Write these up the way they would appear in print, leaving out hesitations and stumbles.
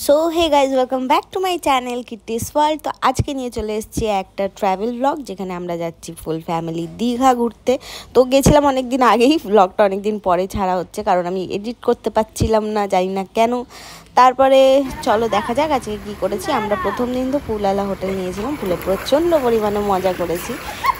So hey guys welcome back to my channel Kitty's world. তো আজকে নিয়ে চলে এসেছি একটা ট্রাভেল ব্লগ, যেখানে আমরা যাচ্ছি ফুল ফ্যামিলি দীঘা ঘুরতে। তো গেছিলাম অনেক দিন আগেই, ব্লগটা অনেক দিন পরে ছাড়া হচ্ছে কারণ আমি এডিট করতে পারছিলাম না, জানি না কেন। তারপরে চলো দেখা যাক আজকে কী করেছি। আমরা প্রথম দিন তো পুলওয়ালা হোটেল নিয়েছিলাম, পুলে প্রচণ্ড পরিমাণে মজা করেছি।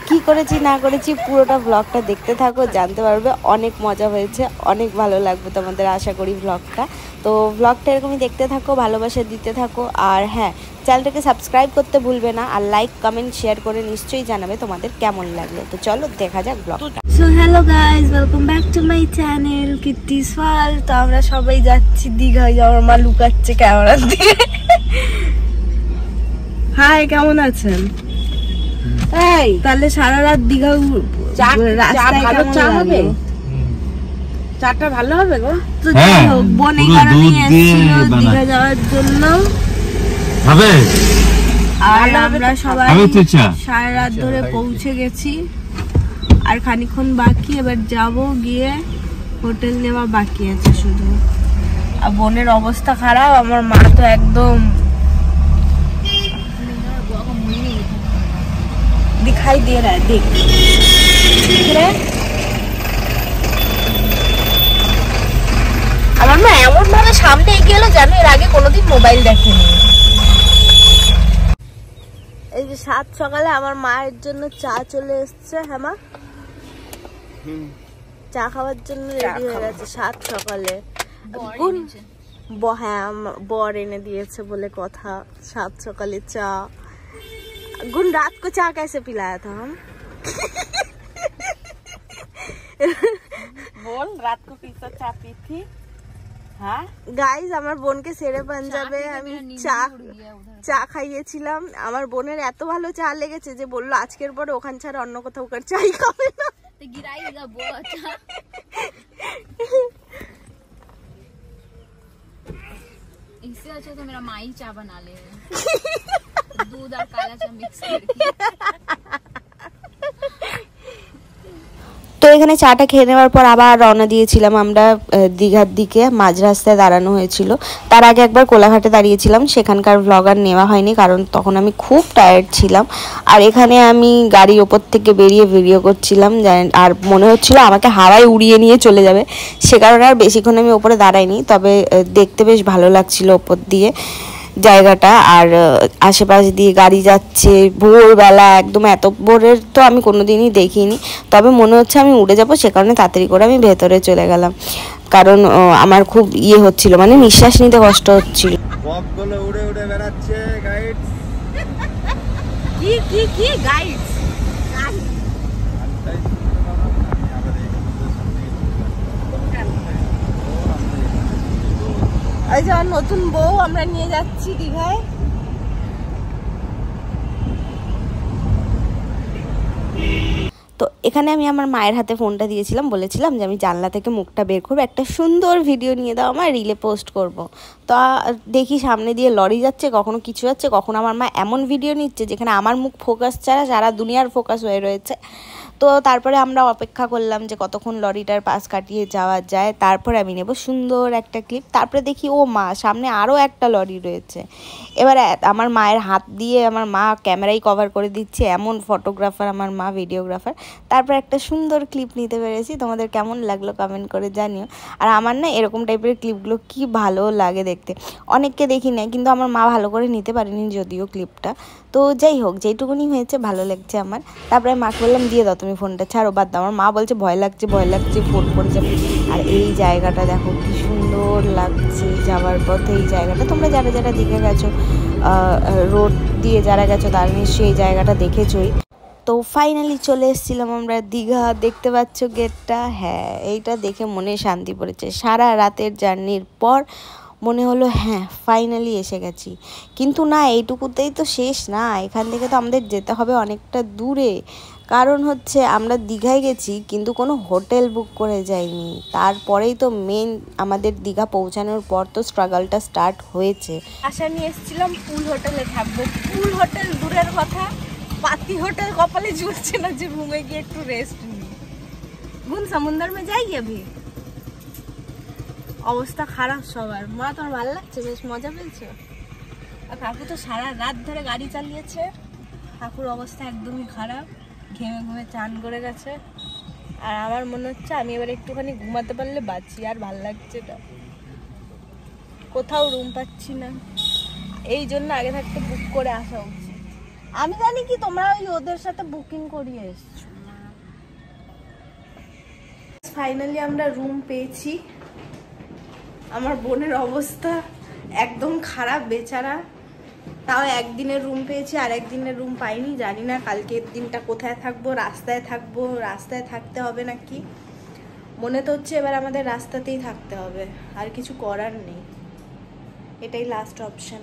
কি করেছি না করেছি পুরোটা ব্লগটা দেখতে থাকো, জানতে পারবে। অনেক মজা হয়েছে, অনেক ভালো লাগবে তোমাদের আশা করি ব্লগটা। তো ব্লগটা এরকমই দেখতে থাকো, ভালোবাসা দিতে থাকো। আর হ্যাঁ, চ্যানেলটাকে সাবস্ক্রাইব করতে ভুলবে না, আর লাইক কমেন্ট শেয়ার করে নিশ্চয়ই জানাবে তোমাদের কেমন লাগলো। তো চলো দেখা যাক ব্লগটা। So hello guys, welcome back to my channel Kitty's world. তো আমরা সবাই যাচ্ছি দীঘায়। আমার মা লুকাচ্ছে ক্যামেরা দিয়ে। হাই, কেমন আছেন? এই তাহলে সারা রাত দীঘা চাটা ভালো হবে গো। তো যাই হোক, বোন এই কারণে এসেছিল দীঘা যাওয়ার জন্য। আর আমরা সবাই সারা রাত ধরে পৌঁছে গেছি, আর খানিকক্ষণ বাকি। এবার যাব, গিয়ে হোটেল নেওয়া বাকি আছে শুধু। আর বোনের অবস্থা খারাপ, আমার মা তো একদম दिखाई दे रहा है, देख रहे। আমার মা এমন ভাবে সামনে এগিয়ে এলো, জানো এর আগে কোনোদিন মোবাইল দেখেনি। এই যে সাত সকালে আমার মায়ের জন্য চা চলে এসছে। হ্যাঁ মা, চা খাওয়ার জন্য রেডি হয়ে গেছে সাত সকালে। হ্যাঁ, বর এনে দিয়েছে বলে কথা। সাত সকালে চা। गुन रात को चाय कैसे पिलाया था हम? बोल, रात को किसका चाय पी थी? हाँ गाइस, আমার বোনকে সেরে পাঞ্জাবে আমি চা খাইয়েছিলাম। আমার বোনের এত ভালো চা লেগেছে যে বললো আজকের পরে ওখান ছাড়া অন্য কোথাও কার চাই খাবে না। তো गिराएगा वो अच्छा। इससे अच्छा तो मेरा माई चाय बना ले, दूध और काला चा मिक्स करके। তো এখানে চাটা খেয়ে নেওয়ার পর আবার রওনা দিয়েছিলাম আমরা দীঘার দিকে। মাঝ রাস্তায় দাঁড়ানো হয়েছিল। তার আগে একবার কোলাঘাটে দাঁড়িয়েছিলাম, সেখানকার ভ্লগ আর নেওয়া হয়নি কারণ তখন আমি খুব টায়ার্ড ছিলাম। আর এখানে আমি গাড়ির ওপর থেকে বেরিয়ে ভিডিও করছিলাম, আর মনে হচ্ছিল আমাকে হাওয়ায় উড়িয়ে নিয়ে চলে যাবে। সে কারণে আর বেশিক্ষণ আমি ওপরে দাঁড়াইনি, তবে দেখতে বেশ ভালো লাগছিল ওপর দিয়ে জায়গাটা। আর আশেপাশ দিয়ে গাড়ি যাচ্ছে ভোরবেলা, একদম এত ভোরের তো আমি কোনোদিনই দেখিনি। তবে মনে হচ্ছে আমি উড়ে যাবো, সে কারণে তাড়াতাড়ি করে আমি ভেতরে চলে গেলাম, কারণ আমার খুব হচ্ছিল, মানে নিঃশ্বাস নিতে কষ্ট হচ্ছিল। উড়ে উড়ে বেড়াচ্ছে গাইডস। কি গাইডস? এই যে নতুন বউ আমরা নিয়ে যাচ্ছি দীঘায়। তো এখানে আমি আমার মায়ের হাতে ফোনটা দিয়েছিলাম, বলেছিলাম যে আমি জানলা থেকে মুখটা বের করবো, একটা সুন্দর ভিডিও নিয়ে দাও আমার, রিলে পোস্ট করব। তো দেখি সামনে দিয়ে লরি যাচ্ছে, কখনো কিছু যাচ্ছে, কখনো আমার মা এমন ভিডিও নিচ্ছে যেখানে আমার মুখ ফোকাস ছাড়া সারা দুনিয়ার ফোকাস হয়ে রয়েছে। তো তারপরে আমরা অপেক্ষা করলাম যে কতক্ষণ লরিটার পাশ কাটিয়ে যাওয়া যায়, তারপরে আমি নেব সুন্দর একটা ক্লিপ। তারপরে দেখি ও মা, সামনে আরও একটা লরি রয়েছে। এবার আমার মায়ের হাত দিয়ে আমার মা ক্যামেরাই কভার করে দিচ্ছে, এমন ফটোগ্রাফার আমার মা, ভিডিওগ্রাফার। তারপর একটা সুন্দর ক্লিপ নিতে পেরেছি। তোমাদের কেমন লাগলো কমেন্ট করে জানিও। আর আমার না এরকম টাইপের ক্লিপগুলো কি ভালো লাগে দেখতে। অনেককে দেখি না, কিন্তু আমার মা ভালো করে নিতে পারেনি যদিও ক্লিপটা। তো যাই হোক, যেটুকুনি হয়েছে ভালো লাগছে আমার। তারপরে মাকে বললাম দিয়ে দাও তুমি ফোনটা, ছাড়ো বাদ দাও। আমার মা বলছে ভয় লাগছে ফোন পড়ে যাবে। আর এই জায়গাটা দেখো কি সুন্দর লাগছে যাওয়ার পথে। এই জায়গাটা তোমরা যারা যারা দীঘা গেছো, রোড দিয়ে যারা গেছো তারা নিশ্চয়ই এই জায়গাটা দেখেছোই। তো ফাইনালি চলে এসেছিলাম আমরা দীঘা। দেখতে পাচ্ছ গেটটা? হ্যাঁ, এইটা দেখে মনে শান্তি পড়েছে। সারা রাতের জার্নির পর মনে হলো হ্যাঁ ফাইনালি এসে গেছি। কিন্তু না, এইটুকুতেই তো শেষ না, এখান থেকে তো আমাদের যেতে হবে অনেকটা দূরে। কারণ হচ্ছে আমরা দীঘায় গেছি কিন্তু কোনো হোটেল বুক করে যাইনি। তারপরেই তো মেন আমাদের দীঘা পৌঁছানোর পর তো স্ট্রাগলটা স্টার্ট হয়েছে। আশা নিয়ে এসেছিলাম ফুল হোটেলে থাকবো। ফুল হোটেল দূরের কথা, पाती होटल कपाले जुड़ছে না যে রুমে গিয়ে একটু রেস্ট নিই। गुन समुंदर में जाइए अभी। অবস্থা খারাপ সবার। মা তোমার ভালো লাগছে? বেশ মজা পেয়েছো? আর কাকু তো সারা রাত ধরে গাড়ি চালিয়েছে। কাকুর অবস্থা একদমই খারাপ, ঘেমে ঘুমে চান করে গেছে। আর আমার মনে হচ্ছে আমি এবার একটুখানি ঘুমাতে পারলে বাঁচি, আর ভাল লাগছে না, কোথাও রুম পাচ্ছি না। এই জন্য আগে থাকতে বুক করে আসা উচিত। আমি জানি কি তোমরা ওই ওদের সাথে বুকিং করিয়ে এসছো। ফাইনালি আমরা রুম পেয়েছি। আমার বোনের অবস্থা একদম খারাপ বেচারা, তাও একদিনের রুম পেয়েছি, আর একদিনের রুম পাইনি। জানি না কালকের দিনটা কোথায় থাকবো, রাস্তায় থাকবো, রাস্তায় থাকতে হবে নাকি। মনে তো হচ্ছে এবার আমাদের রাস্তাতেই থাকতে হবে, আর কিছু করার নেই, এটাই লাস্ট অপশন।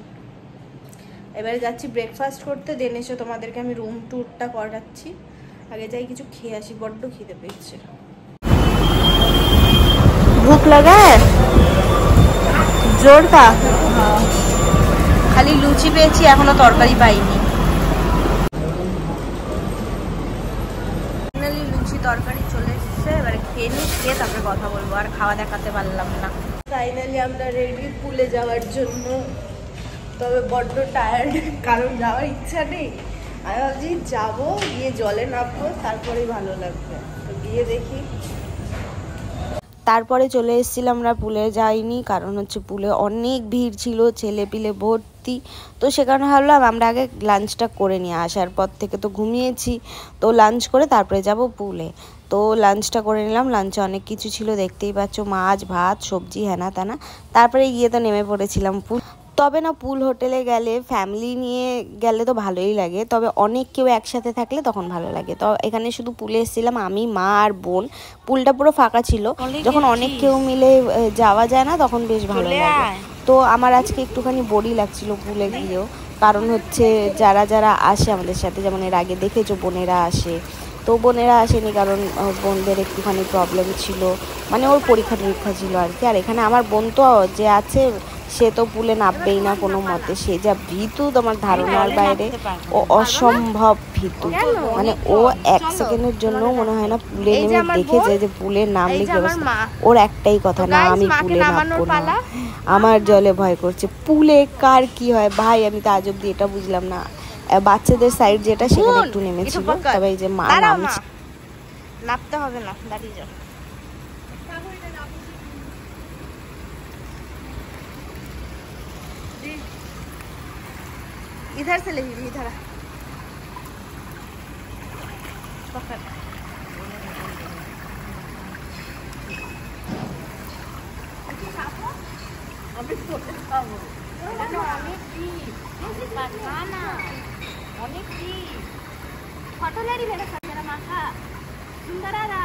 এবারে যাচ্ছি ব্রেকফাস্ট করতে, দেন এসে তোমাদেরকে আমি রুম ট্যুরটা করাচ্ছি। আগে যাই কিছু খেয়ে আসি, বড্ড খিদে পেয়েছে। ভুক লাগা হ্যায় জোর কা? খালি লুচি পেয়েছি, এখনো তরকারি পাইনি। ফাইনালি লুচি তরকারি চলে এসেছে, এবারে খেয়ে নিই, খেয়ে তারপরে কথা বলবো। আর খাওয়া দেখাতে পারলাম না। ফাইনালি আমরা রেডি পুলে যাওয়ার জন্য, তবে বড্ড টায়ার্ড, কারণ যাওয়ার ইচ্ছা নেই। আমি ভাবছি যাবো, গিয়ে জলে নামবো, তারপরেই ভালো লাগবে। তো গিয়ে দেখি। তারপরে চলে এসেছিলাম আমরা পুলে, যাইনি কারণ হচ্ছে পুলে অনেক ভিড় ছিল, ছেলে পিলে ভর্তি। তো সে কারণে ভাবলাম আমরা আগে লাঞ্চটা করে নিয়ে, আসার পর থেকে তো ঘুমিয়েছি, তো লাঞ্চ করে তারপরে যাব পুলে। তো লাঞ্চটা করে নিলাম। লাঞ্চে অনেক কিছু ছিল, দেখতেই পাচ্ছ, মাছ ভাত সবজি হেনা তেনা। তারপরে গিয়ে তো নেমে পড়েছিলাম পুল। তবে না, পুল হোটেলে গেলে ফ্যামিলি নিয়ে গেলে তো ভালোই লাগে, তবে অনেক কেউ একসাথে থাকলে তখন ভালো লাগে। তো এখানে শুধু পুলে এসেছিলাম আমি, মা আর বোন। পুলটা পুরো ফাঁকা ছিল, যখন অনেক কেউ মিলে যাওয়া যায় না তখন বেশ ভালো লাগে। তো আমার আজকে একটুখানি বোরই লাগছিল পুলে গিয়েও, কারণ হচ্ছে যারা যারা আসে আমাদের সাথে, যেমন এর আগে দেখেছো বোনেরা আসে, তো বোনেরা আসেনি কারণ বোনদের একটুখানি প্রবলেম ছিল, মানে ওর পরীক্ষা টরীক্ষা ছিল আর কি। আর এখানে আমার বোন তো যে আছে, সে তো পুলে নামবেই না কোনো মতে, সে যা ভীতু তোমার ধারণার বাইরে, ও অসম্ভব ভীতু। মানে ও এক সেকেন্ডের জন্য মনে হয় না পুলে নেমে দেখেছে যে পুলে নামলে কি অবস্থা। ওর একটাই কথা, না আমি পুলে নামবো না, আমার জলে ভয় করছে। পুলে কার কি হয় ভাই, আমি তো আজ অব্দি এটা বুঝলাম না। বাচ্চাদের সাইড যেটা, সেখানে একটু নেমেছিল, তবে এই যে মা নামছে। নামতে হবে না, দাঁড়িয়ে যাও। इधर से ले लीजिए, इधर पकड़। अभी ফটোলারি ভেড়া সারা মাথা সুন্দরারা।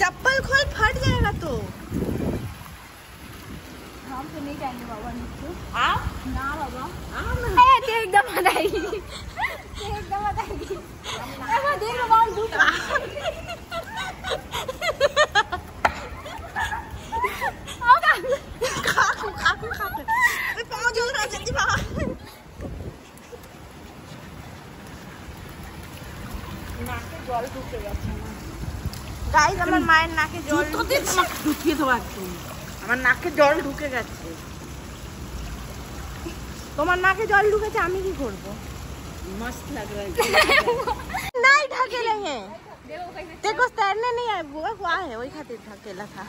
चप्पल खोल, फट जाएगा तो। हम तो नहीं जाएंगे बाबा नीचे। आप ना बाबा, ते एकदम बताएगी, ते एकदम बताएगी। मैं देख रहा हूं दूर खाकू खाकू खाकू मैं पहुंच रहा जल्दी बाबा। नाके जल ঢুকে যাচ্ছে না গাইস, আমার মায়ের নাকে জল ঢুকিয়ে দাও একদম। আমার নাকে জল ঢুকে গেছে। তোমার নাকে জল ঢুকেছে, আমি কি করব? मस्त लग रहा है। नहीं ढकेले हैं, देखो तैरने नहीं आए, बुआ हुआ है वही खातिर ढकेला था।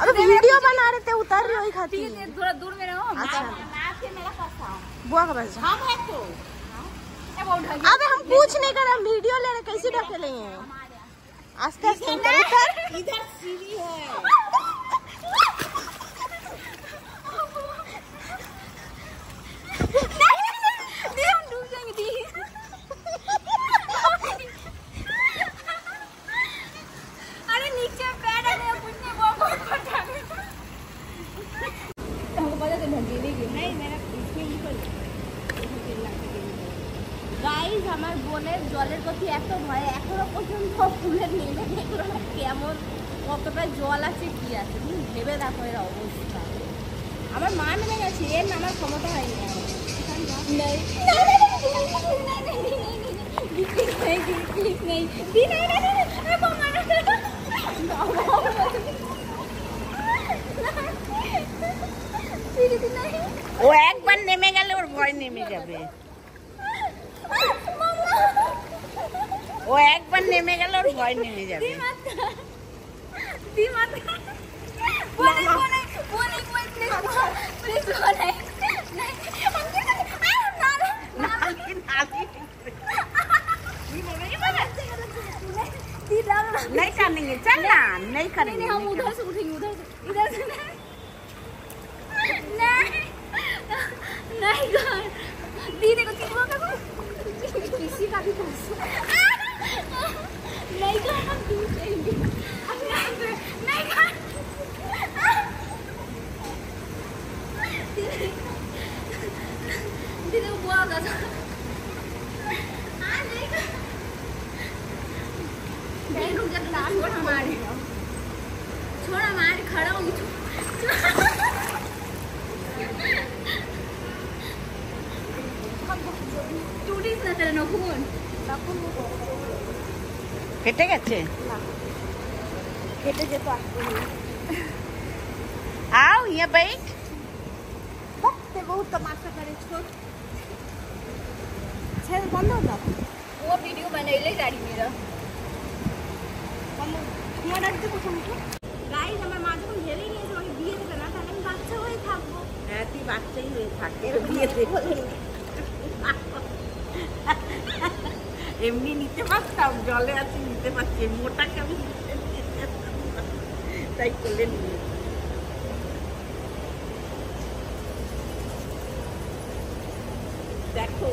अबे वीडियो बना रहे थे, उतर रही वही खातिर। थोड़ा दूर में रहो। अच्छा आपके मेरा पास था, बुआ का पास हम है तो। अबे हम कुछ नहीं कर रहे, हम वीडियो ले रहे, कैसे ढकेले हैं? आस्ते आस्ते इधर सीढ़ी है। আমার বোনের জলের প্রতি এত ভয়, এখনো পর্যন্ত ফুলের নেমে দেখলো না কেমন কতটা জল আছে কি আছে, তুমি ভেবে দেখো এর অবস্থা। আমার মা নেমে গেছে, এর নামার ক্ষমতা হয়নি। ও একবার নেমে গেলে ওর ভয় নেমে যাবে। ও একবার নেমে গেলে ওর ভয় নেমে যাবে। नहीं करेंगे, चल ना, नहीं करेंगे। हम उधर से उठेंगे, उधर से, इधर से नहीं नहीं कर दीदी को कितना का किसी का भी नहीं कर, हम दूर जाएंगे। नहीं कर दीदी को बुआ का नहीं कर रुक जा, छोड़ हमारी, छोड़ हमारी, खड़ा होंगी টুটিস না তারা নকুন কেটে গেছে, কেটে যেত। आओ ये बैठ। भक्ते बहुत तमाशा करे, छोड़ छेद बंद हो जाओ। वो वीडियो बनाइले गाड़ी मेरा हम তোমার আজকে প্রথম তো গাইস আমার মা যখন ঢেলে নিয়েছে আমাকে বিয়ে দেবে না, তাহলে আমি বাচ্চা হয়ে থাকবো। হ্যাঁ তুই বাচ্চাই হয়ে থাক, এর বিয়ে দেবো। এমনি নিতে পারতাম, জলে আছে নিতে পারছি, মোটাকে আমি তাই করলে নিয়ে দেখো